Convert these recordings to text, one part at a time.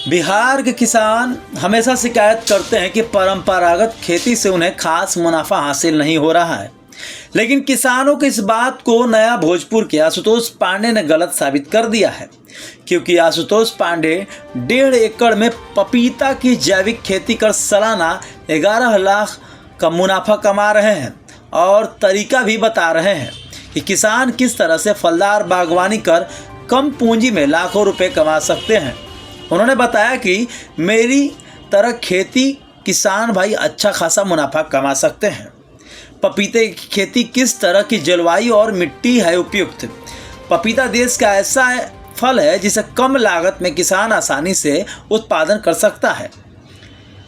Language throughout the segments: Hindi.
बिहार के किसान हमेशा शिकायत करते हैं कि परंपरागत खेती से उन्हें खास मुनाफा हासिल नहीं हो रहा है। लेकिन किसानों की इस बात को नया भोजपुर के आशुतोष पांडे ने गलत साबित कर दिया है, क्योंकि आशुतोष पांडे 1.5 एकड़ में पपीता की जैविक खेती कर सालाना 11 लाख का मुनाफा कमा रहे हैं और तरीका भी बता रहे हैं कि किसान किस तरह से फलदार बागवानी कर कम पूंजी में लाखों रुपए कमा सकते हैं। उन्होंने बताया कि मेरी तरह खेती किसान भाई अच्छा खासा मुनाफा कमा सकते हैं। पपीते की खेती किस तरह की जलवायु और मिट्टी है उपयुक्त। पपीता देश का ऐसा फल है जिसे कम लागत में किसान आसानी से उत्पादन कर सकता है।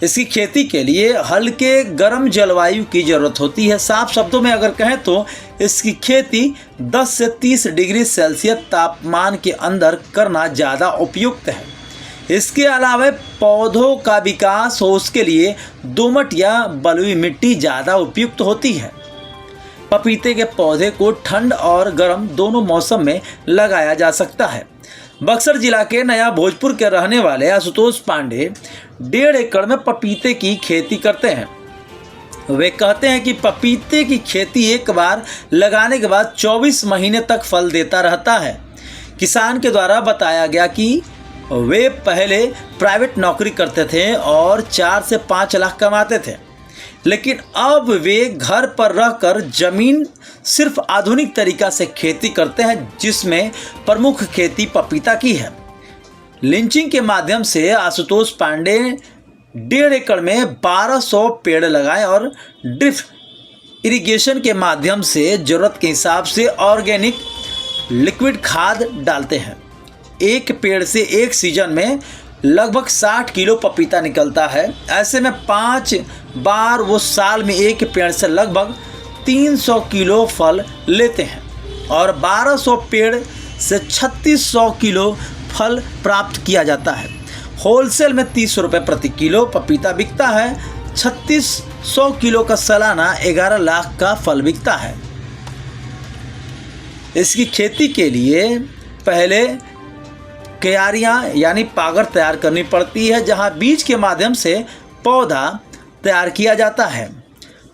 इसकी खेती के लिए हल्के गर्म जलवायु की ज़रूरत होती है। साफ शब्दों में अगर कहें तो इसकी खेती 10 से 30 डिग्री सेल्सियस तापमान के अंदर करना ज़्यादा उपयुक्त है। इसके अलावा पौधों का विकास हो उसके लिए दोमट या बलुई मिट्टी ज़्यादा उपयुक्त होती है। पपीते के पौधे को ठंड और गर्म दोनों मौसम में लगाया जा सकता है। बक्सर जिला के नया भोजपुर के रहने वाले आशुतोष पांडे 1.5 एकड़ में पपीते की खेती करते हैं। वे कहते हैं कि पपीते की खेती एक बार लगाने के बाद 24 महीने तक फल देता रहता है। किसान के द्वारा बताया गया कि वे पहले प्राइवेट नौकरी करते थे और 4 से 5 लाख कमाते थे, लेकिन अब वे घर पर रहकर जमीन सिर्फ आधुनिक तरीका से खेती करते हैं, जिसमें प्रमुख खेती पपीता की है। लिंचिंग के माध्यम से आशुतोष पांडे 1.5 एकड़ में 1200 पेड़ लगाए और ड्रिप इरिगेशन के माध्यम से ज़रूरत के हिसाब से ऑर्गेनिक लिक्विड खाद डालते हैं। एक पेड़ से एक सीजन में लगभग 60 किलो पपीता निकलता है। ऐसे में 5 बार वो साल में एक पेड़ से लगभग 300 किलो फल लेते हैं और 1200 पेड़ से 3600 किलो फल प्राप्त किया जाता है। होलसेल में 30 रुपये प्रति किलो पपीता बिकता है। 3600 किलो का सालाना 11 लाख का फल बिकता है। इसकी खेती के लिए पहले क्यारियाँ यानी पागर तैयार करनी पड़ती है, जहां बीज के माध्यम से पौधा तैयार किया जाता है।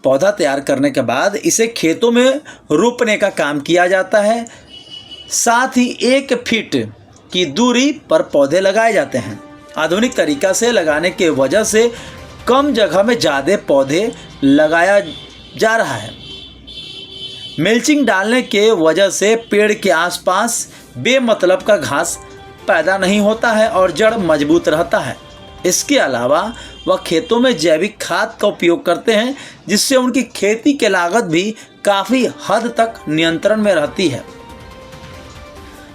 पौधा तैयार करने के बाद इसे खेतों में रोपने का काम किया जाता है। साथ ही 1 फीट की दूरी पर पौधे लगाए जाते हैं। आधुनिक तरीका से लगाने के वजह से कम जगह में ज़्यादा पौधे लगाया जा रहा है। मल्चिंग डालने के वजह से पेड़ के आसपास बेमतलब का घास पैदा नहीं होता है और जड़ मजबूत रहता है। इसके अलावा वह खेतों में जैविक खाद का उपयोग करते हैं, जिससे उनकी खेती की लागत भी काफ़ी हद तक नियंत्रण में रहती है।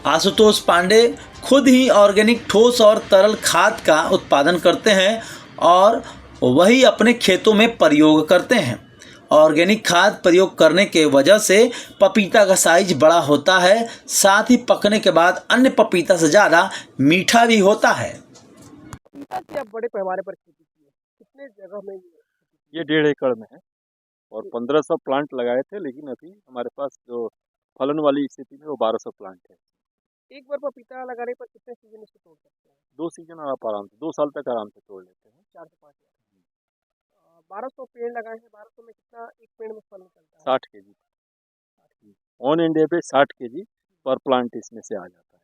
आशुतोष पांडे खुद ही ऑर्गेनिक ठोस और तरल खाद का उत्पादन करते हैं और वही अपने खेतों में प्रयोग करते हैं। ऑर्गेनिक खाद प्रयोग करने के वजह से पपीता का साइज बड़ा होता है, साथ ही पकने के बाद अन्य पपीता से ज़्यादा मीठा भी होता है। पपीता की आप बड़े पैमाने पर खेती की है, कितने जगह में ये 1.5 एकड़ में है और 1500 प्लांट लगाए थे, लेकिन अभी हमारे पास जो फलन वाली स्थिति में वो 1200 प्लांट है। एक बार पपीता लगाने पर कितने सीजन इसको तोड़ सकते हैं? 2 सीजन आप आराम से 2 साल तक आराम से तोड़ लेते हैं। 4 से 5 लाख। 1200 पेड़ लगाए हैं, 1200 में कितना एक पेड़ में फल निकलता है? 60 केजी ऑन इंडिया पे 60 केजी पर प्लांट इसमें से आ जाता है।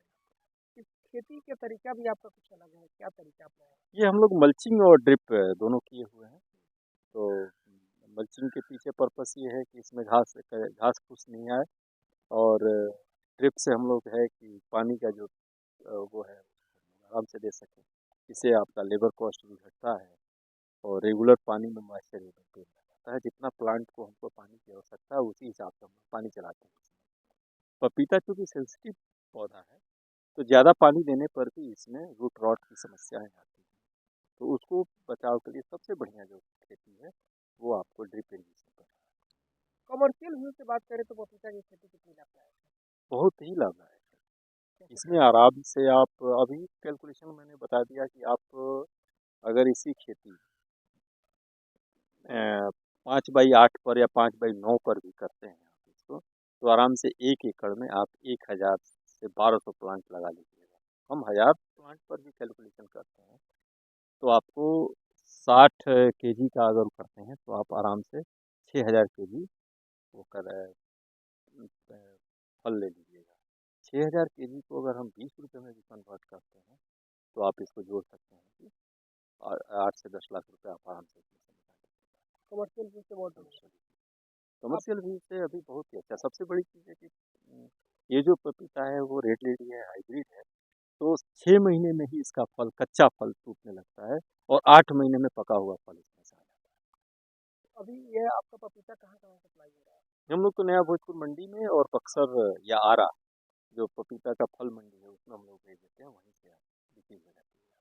इस खेती के तरीका भी आपका कुछ अलग है, क्या तरीका अपनाया है? ये हम लोग मल्चिंग और ड्रिप दोनों किए हुए हैं। तो मल्चिंग के पीछे पर्पस ये है कि इसमें घास फूस नहीं आए, और ड्रिप से हम लोग है कि पानी का जो वो है आराम से दे सकें। इससे आपका लेबर कॉस्ट भी घटता है और रेगुलर पानी में मॉइस्चर मेंटेन रहता है। जितना प्लांट को हमको पानी की आवश्यकता है उसी हिसाब से हम पानी चलाते हैं। पपीता चूँकि सेंसिटिव पौधा है, तो ज़्यादा पानी देने पर भी इसमें रूट रॉट की समस्याएं आती हैं। तो उसको बचाव के लिए सबसे बढ़िया जो खेती है वो आपको ड्रिप इरिगेशन पर है। कमर्शियल व्यू से बात करें तो पपीता की खेती कितनी लाभदायक है? बहुत ही लाभदायक है। इसमें आराम से आप अभी कैलकुलेशन मैंने बता दिया कि आप अगर इसी खेती 5x8 पर या 5x9 पर भी करते हैं आप इसको, तो आराम से 1 एकड़ में आप 1000 से 1200 प्लांट लगा लीजिएगा। हम 1000 प्लांट पर भी कैलकुलेशन करते हैं तो आपको 60 केजी का अगर करते हैं तो आप आराम से 6000 केजी वो फल ले लीजिएगा। 6000 केजी को अगर हम 20 रुपये में भी कन्वर्ट करते हैं तो आप इसको जोड़ सकते हैं कि 8 से 10 लाख रुपए आप आराम से इसमें से निकाल सकते कमर्शियल व्यू से बहुत हैं। आप कमर्शियल व्यू से अभी बहुत ही अच्छा। सबसे बड़ी चीज़ है कि ये जो पपीता है वो रेड लेडी है, हाइब्रिड है, तो 6 महीने में ही इसका फल, कच्चा फल टूटने लगता है और 8 महीने में पका हुआ फल इसमें से आ जाता अभी ये आपका पपीता कहाँ-कहाँ सप्लाई हो रहा है? है। हम लोग तो नया भोजपुर मंडी में और बक्सर या आरा जो पपीता का फल मंडी है उसमें हम लोग भेज देते हैं, वहीं से बिक्री हो जाती है।